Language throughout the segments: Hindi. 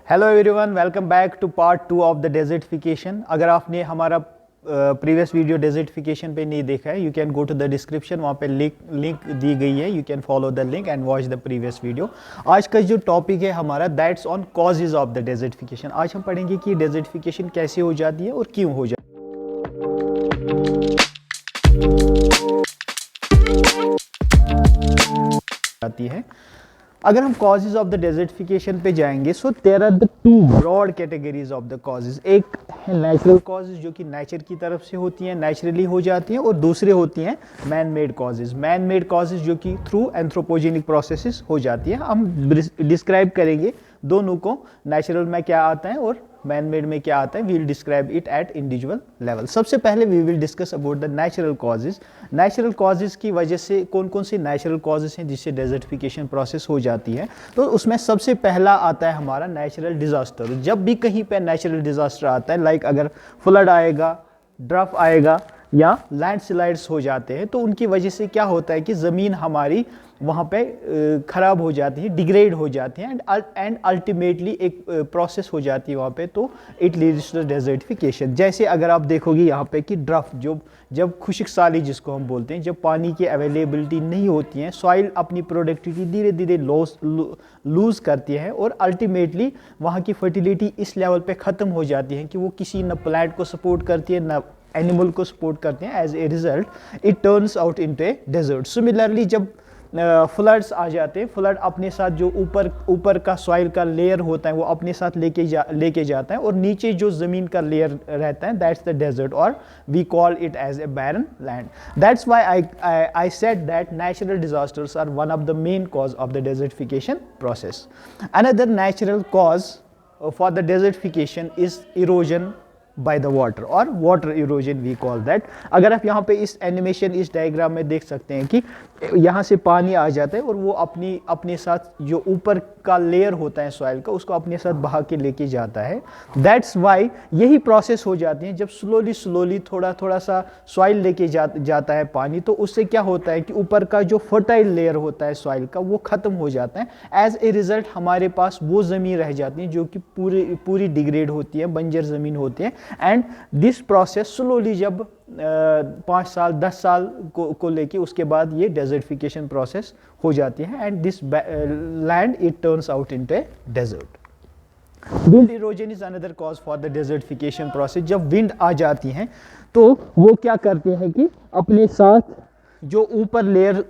Hello everyone, welcome back to part 2 of the desertification. अगर आपने हमारा प्रीवियस वीडियो डेजर्टिफिकेशन पे नहीं देखा है, you can go to the description, वहाँ पे लिंक दी गई है। You can follow the link and watch the previous video. आज का जो टॉपिक है हमारा, that's on causes of the desertification. आज हम पढ़ेंगे कि डेजर्टिफिकेशन कैसे हो जाती है और क्यों हो जाती है। अगर हम कॉजेज ऑफ द डेजर्टिफिकेशन पे जाएंगे, so there are the two broad categories of the causes. एक है नेचुरल कॉजेज जो कि नेचर की तरफ से होती हैं, नेचुरली हो जाती हैं, और दूसरे होती हैं man made causes. Man made causes जो कि थ्रू एंथ्रोपोजेनिक प्रोसेसेस हो जाती है। हम डिस्क्राइब करेंगे दोनों को, नेचुरल में क्या आता है और मैन मेड में क्या आता है। We will describe it at individual level. सबसे पहले we will discuss about the natural causes. Natural causes की वजह से कौन कौन से नेचुरल कॉजेज हैं जिससे डेजर्टिफिकेशन प्रोसेस हो जाती है। तो उसमें सबसे पहला आता है हमारा नेचुरल डिजास्टर। जब भी कहीं पे नेचुरल डिजास्टर आता है, लाइक अगर फ्लड आएगा, ड्रफ आएगा या लैंडस्लाइड्स हो जाते हैं, तो उनकी वजह से क्या होता है कि ज़मीन हमारी वहाँ पे ख़राब हो जाती है, डिग्रेड हो जाती है, एंड अल्टीमेटली एक प्रोसेस हो जाती है वहाँ पे। तो इट लीड्स टू डेजर्टिफिकेशन। जैसे अगर आप देखोगे यहाँ पे कि ड्रफ, जब खुश्क साली जिसको हम बोलते हैं, जब पानी की अवेलेबिलिटी नहीं होती है, सॉइल अपनी प्रोडक्टिविटी धीरे धीरे लूज़ करती है, और अल्टीमेटली वहाँ की फर्टिलिटी इस लेवल पे ख़त्म हो जाती है कि वो किसी न प्लांट को सपोर्ट करती है न एनिमल को सपोर्ट करते हैं। As a result it turns out into a desert. Similarly जब फ्लड्स आ जाते हैं, फ्लड अपने साथ जो ऊपर का सॉइल का लेयर होता है वो अपने साथ लेके जाता है, और नीचे जो ज़मीन का लेयर रहता है, दैट्स द डेजर्ट, और we call it as a barren land. That's why I said that natural disasters are one of the main cause of the desertification process. Another natural cause for the desertification is erosion by the water, और water erosion we call that. अगर आप यहाँ पे इस एनिमेशन, इस डायग्राम में देख सकते हैं कि यहाँ से पानी आ जाता है और वो अपने साथ जो ऊपर का लेयर होता है सॉइल का, उसको अपने साथ बहा के लेके जाता है। दैट्स वाई यही प्रोसेस हो जाती है। जब स्लोली थोड़ा सा सॉइल लेके जाता है पानी, तो उससे क्या होता है कि ऊपर का जो फर्टाइल लेयर होता है सॉइल का, वो ख़त्म हो जाता है। एज ए रिजल्ट हमारे पास वो ज़मीन रह जाती है जो कि पूरी डिग्रेड होती है, बंजर ज़मीन होती है। एंड दिस प्रोसेस स्लोली जब 5 साल 10 साल को लेके, उसके बाद ये डेजर्टिफिकेशन प्रोसेस हो जाती है, and this land it turns out into a desert. Wind erosion is another cause for the desertification process. जब विंड आ जाती हैं तो वो क्या करते हैं कि अपने साथ जो ऊपर लेयर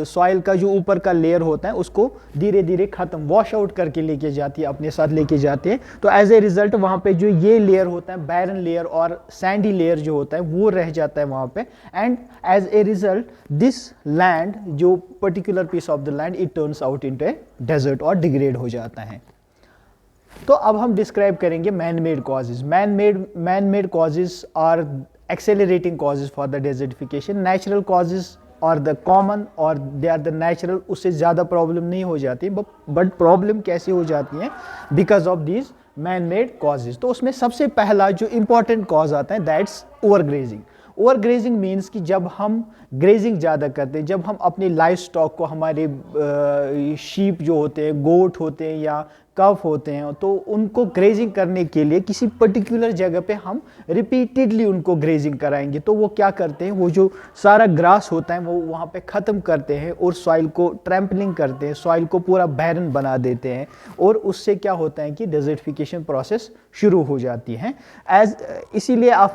सॉइल का जो ऊपर का लेयर होता है, उसको धीरे धीरे ख़त्म वॉश आउट करके लेके जाती है, अपने साथ लेके जाते हैं। तो एज ए रिजल्ट वहाँ पे जो ये लेयर होता है, बैरन लेयर और सैंडी लेयर जो होता है, वो रह जाता है वहाँ पे। And as a result this land, जो particular piece of the land, it turns out into a desert और डिग्रेड हो जाता है। तो अब हम डिस्क्राइब करेंगे man made causes. Man made causes are accelerating causes for the desertification. Natural causes are the common or they are the natural, उससे ज़्यादा प्रॉब्लम नहीं हो जाती, बट प्रॉब्लम कैसे हो जाती है because of these man made causes. तो उसमें सबसे पहला जो इंपॉर्टेंट कॉज आता है, that's over grazing. Over grazing means कि जब हम ग्रेजिंग ज़्यादा करते हैं, जब हम अपने लाइफ स्टॉक को, हमारे शीप जो होते हैं, गोट होते हैं या कफ होते हैं, तो उनको ग्रेजिंग करने के लिए किसी पर्टिकुलर जगह पे हम रिपीटेडली उनको ग्रेजिंग कराएंगे। तो वो क्या करते हैं, वो जो सारा ग्रास होता है वो वहाँ पे ख़त्म करते हैं और सॉइल को ट्रैम्पलिंग करते हैं, सॉइल को पूरा बैरन बना देते हैं, और उससे क्या होता है कि डेजर्टिफिकेशन प्रोसेस शुरू हो जाती है। इसीलिए आप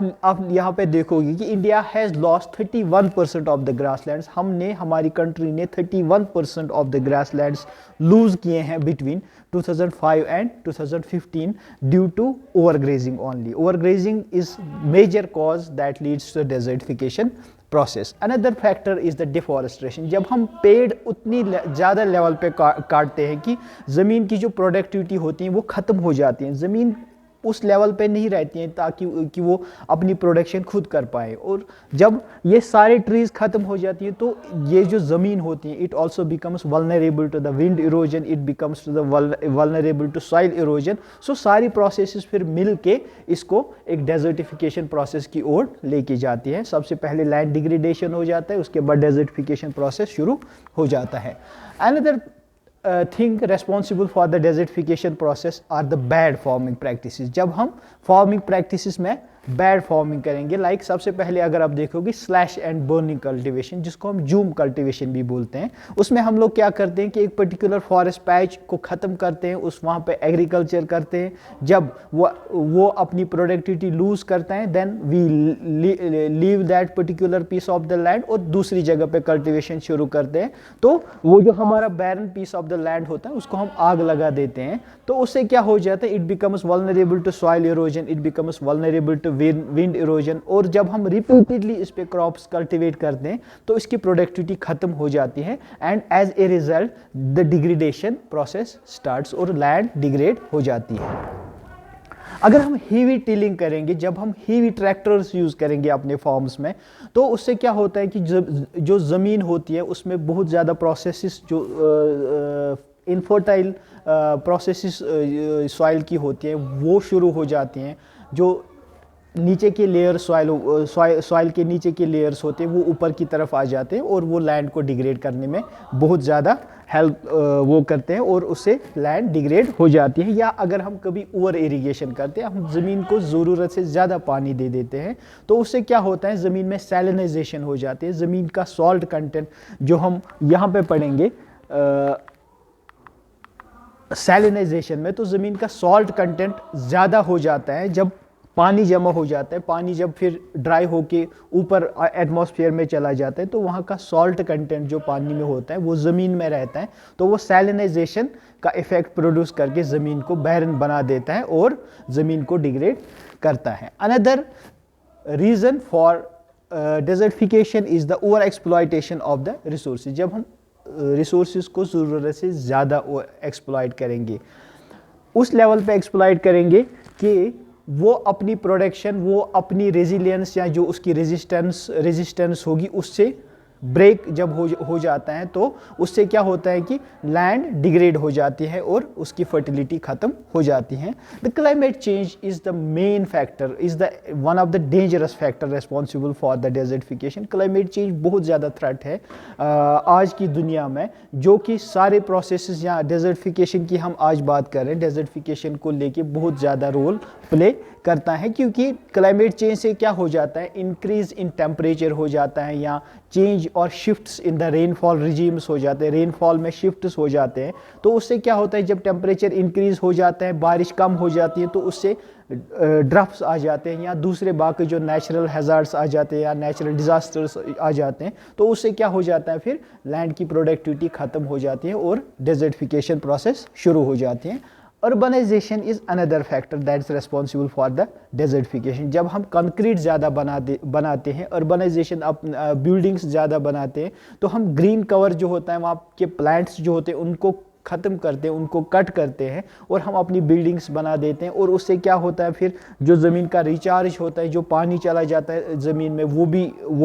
यहाँ पे देखोगे कि India has lost 31% of the grasslands. हमारी कंट्री ने 31% ऑफ द ग्रासलैंड्स लूज किए हैं between 2005 and 2015 due to overgrazing only. Overgrazing is major cause that leads to desertification process. Another factor is the deforestation. जब हम पेड़ उतनी ज़्यादा लेवल पे काटते हैं कि ज़मीन की जो प्रोडक्टिविटी होती है वो ख़त्म हो जाती है, ज़मीन उस लेवल पे नहीं रहती हैं ताकि कि वो अपनी प्रोडक्शन खुद कर पाए। और जब ये सारे ट्रीज खत्म हो जाती हैं, तो ये जो ज़मीन होती है, it also becomes vulnerable to the wind erosion, it becomes to the vulnerable to soil erosion. So सारी प्रोसेसेस फिर मिल के इसको एक डेजर्टिफिकेशन प्रोसेस की ओर लेके जाती है। सबसे पहले लैंड डिग्रेडेशन हो जाता है, उसके बाद डेजर्टिफिकेशन प्रोसेस शुरू हो जाता है। Another thing responsible for the desertification process are the bad farming practices. जब हम farming practices में बैड फार्मिंग करेंगे, लाइक सबसे पहले अगर आप देखोगे स्लैश एंड बर्निंग कल्टीवेशन, जिसको हम जूम कल्टीवेशन भी बोलते हैं, उसमें हम लोग क्या करते हैं कि एक पर्टिकुलर फॉरेस्ट पैच को ख़त्म करते हैं, उस वहाँ पे एग्रीकल्चर करते हैं, जब वो अपनी प्रोडक्टिविटी लूज़ करते हैं, then we leave that particular piece of the land और दूसरी जगह पे कल्टीवेशन शुरू करते हैं। तो वो जो हमारा बैरन पीस ऑफ द लैंड होता है उसको हम आग लगा देते हैं, तो उससे क्या हो जाता है, it becomes vulnerable to soil erosion, it becomes vulnerable to wind erosion. और जब हम रिपीटेडली इस पे क्रॉप्स कल्टीवेट करते हैं तो इसकी प्रोडक्टिविटी खत्म हो जाती है, and as a result the degradation process starts और लैंड डिग्रेड हो जाती है। अगर हम हीवी टिलिंग करेंगे, जब हम हीवी ट्रैक्टर्स यूज़ करेंगे अपने फार्म्स में, तो उससे क्या होता है कि जो ज़मीन होती है उसमें बहुत ज़्यादा प्रोसेसेस जो इनफर्टाइल प्रोसेसेस सॉइल की होती है वो शुरू हो जाती हैं। जो नीचे के लेयर सॉइल के नीचे के लेयर्स होते हैं वो ऊपर की तरफ आ जाते हैं और वो लैंड को डिग्रेड करने में बहुत ज़्यादा हेल्प वो करते हैं और उससे लैंड डिग्रेड हो जाती है। या अगर हम कभी ओवर इरिगेशन करते हैं, हम ज़मीन को ज़रूरत से ज़्यादा पानी दे देते हैं, तो उससे क्या होता है, ज़मीन में सैलिनाइजेशन हो जाती है, ज़मीन का सॉल्ट कंटेंट जो हम यहाँ पे पढ़ेंगे सैलिनाइजेशन में, तो ज़मीन का सॉल्ट कंटेंट ज़्यादा हो जाता है जब पानी जमा हो जाता है। पानी जब फिर ड्राई होके ऊपर एटमॉस्फेयर में चला जाता है तो वहाँ का सॉल्ट कंटेंट जो पानी में होता है वो ज़मीन में रहता है, तो वो सैलिनाइजेशन का इफ़ेक्ट प्रोड्यूस करके ज़मीन को बैरन बना देता है और ज़मीन को डिग्रेड करता है। Another reason for desertification is the over exploitation of the resources. जब हम रिसोर्सेज को ज़रूरत से ज़्यादा एक्सप्लॉयट करेंगे, उस लेवल पे एक्सप्लॉयट करेंगे कि वो अपनी प्रोडक्शन, वो अपनी रेजिलियंस या जो उसकी रेजिस्टेंस होगी उससे ब्रेक जब हो जाता है, तो उससे क्या होता है कि लैंड डिग्रेड हो जाती है और उसकी फर्टिलिटी ख़त्म हो जाती है। The climate change is the main factor, is the one of the dangerous factor responsible for the desertification. Climate change बहुत ज़्यादा थ्रेट है आज की दुनिया में, जो कि सारे प्रोसेसेस या डेजर्टिफिकेशन की हम आज बात कर रहे हैं, डेजर्टिफिकेशन को लेके बहुत ज़्यादा रोल प्ले करता है, क्योंकि क्लाइमेट चेंज से क्या हो जाता है, इंक्रीज इन टेम्परेचर हो जाता है या चेंज और shifts in the rainfall regimes हो जाते हैं, रेनफॉल में शिफ्ट्स हो जाते हैं। तो उससे क्या होता है, जब टेम्परेचर इंक्रीज हो जाता है, बारिश कम हो जाती है, तो उससे ड्रफ्ट्स आ जाते हैं या दूसरे बाकी जो नेचुरल हैज़ार्ड्स आ जाते हैं या नेचुरल डिज़ास्टर्स आ जाते हैं, तो उससे क्या हो जाता है, फिर लैंड की प्रोडक्टिविटी ख़त्म हो जाती है और डेजर्टिफिकेशन प्रोसेस शुरू हो जाती है। Urbanisation is another factor that is responsible for the desertification. जब हम कंक्रीट ज़्यादा बनाते हैं, अर्बनाइजेशन बिल्डिंग्स ज़्यादा बनाते हैं, तो हम ग्रीन कवर जो होता है, वहाँ के प्लांट्स जो होते हैं उनको ख़त्म करते हैं, उनको कट करते हैं और हम अपनी बिल्डिंग्स बना देते हैं। और उससे क्या होता है, फिर जो ज़मीन का रिचार्ज होता है, जो पानी चला जाता है ज़मीन में, वो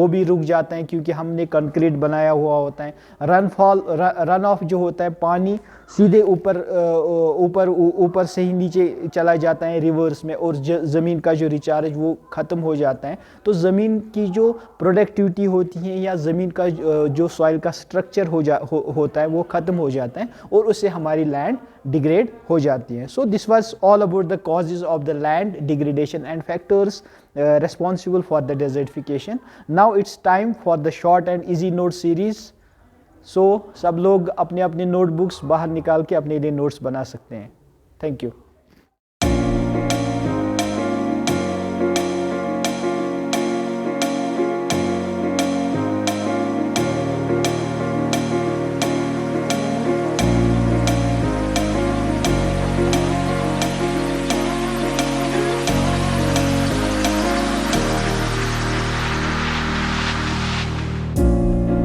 भी रुक जाता है, क्योंकि हमने कंक्रीट बनाया हुआ होता है। रन ऑफ जो होता है, पानी सीधे ऊपर से ही नीचे चला जाता है रिवर्स में, और ज़मीन का जो रिचार्ज वो ख़त्म हो जाता है। तो ज़मीन की जो प्रोडक्टिविटी होती है या ज़मीन का जो सॉइल का स्ट्रक्चर होता है वो ख़त्म हो जाता है और उससे हमारी लैंड डिग्रेड हो जाती है। So this was all about the causes of the land degradation and factors responsible for the desertification. Now it's time for the short and easy note series. So सब लोग अपने अपने नोटबुक्स बाहर निकाल के अपने लिए नोट्स बना सकते हैं। Thank you.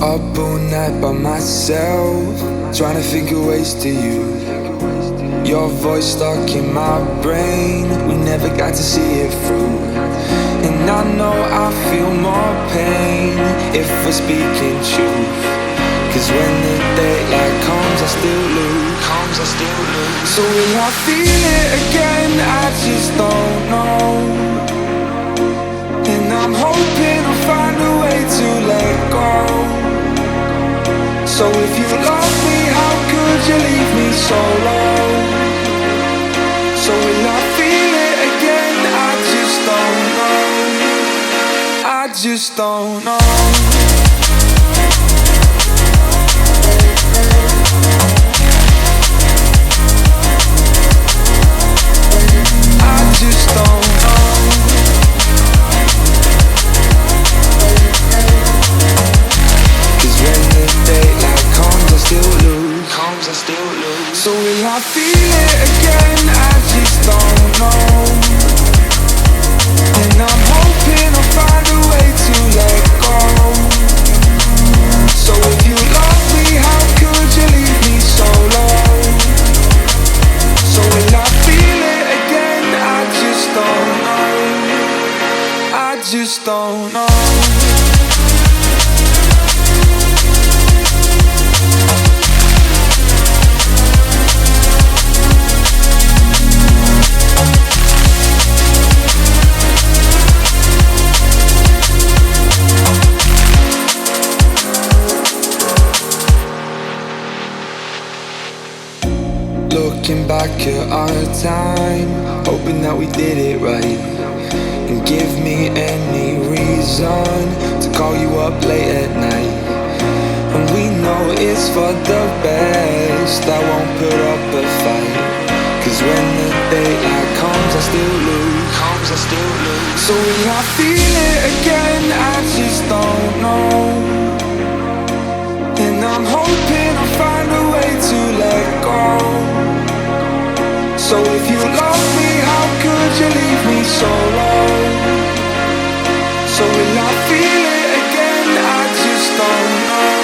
Up all night by myself, trying to think of ways to you. Your voice stuck in my brain, we never got to see it through. And I know I feel more pain if we're speaking truth. Cause when the daylight comes, I still lose. So will I feel it again? I just don't know. And I'm hoping I'll find a way to let go. So if you love me, how could you leave so low. So will I feel it again? I just don't know. I just don't know. I just don't know. 'Cause when the daylight comes, I still lose. So will I feel it again? I just don't know. And I'm hoping I'll find a way to let go. So if you love me, how could you leave me so low? So will I feel it again? I just don't know. I just don't know. Looking back at our time, hoping that we did it right. And give me any reason to call you up late at night. And we know it's for the best, I won't put up a fight. 'Cause when the daylight comes, I still lose. So will I feel it again? I just don't know.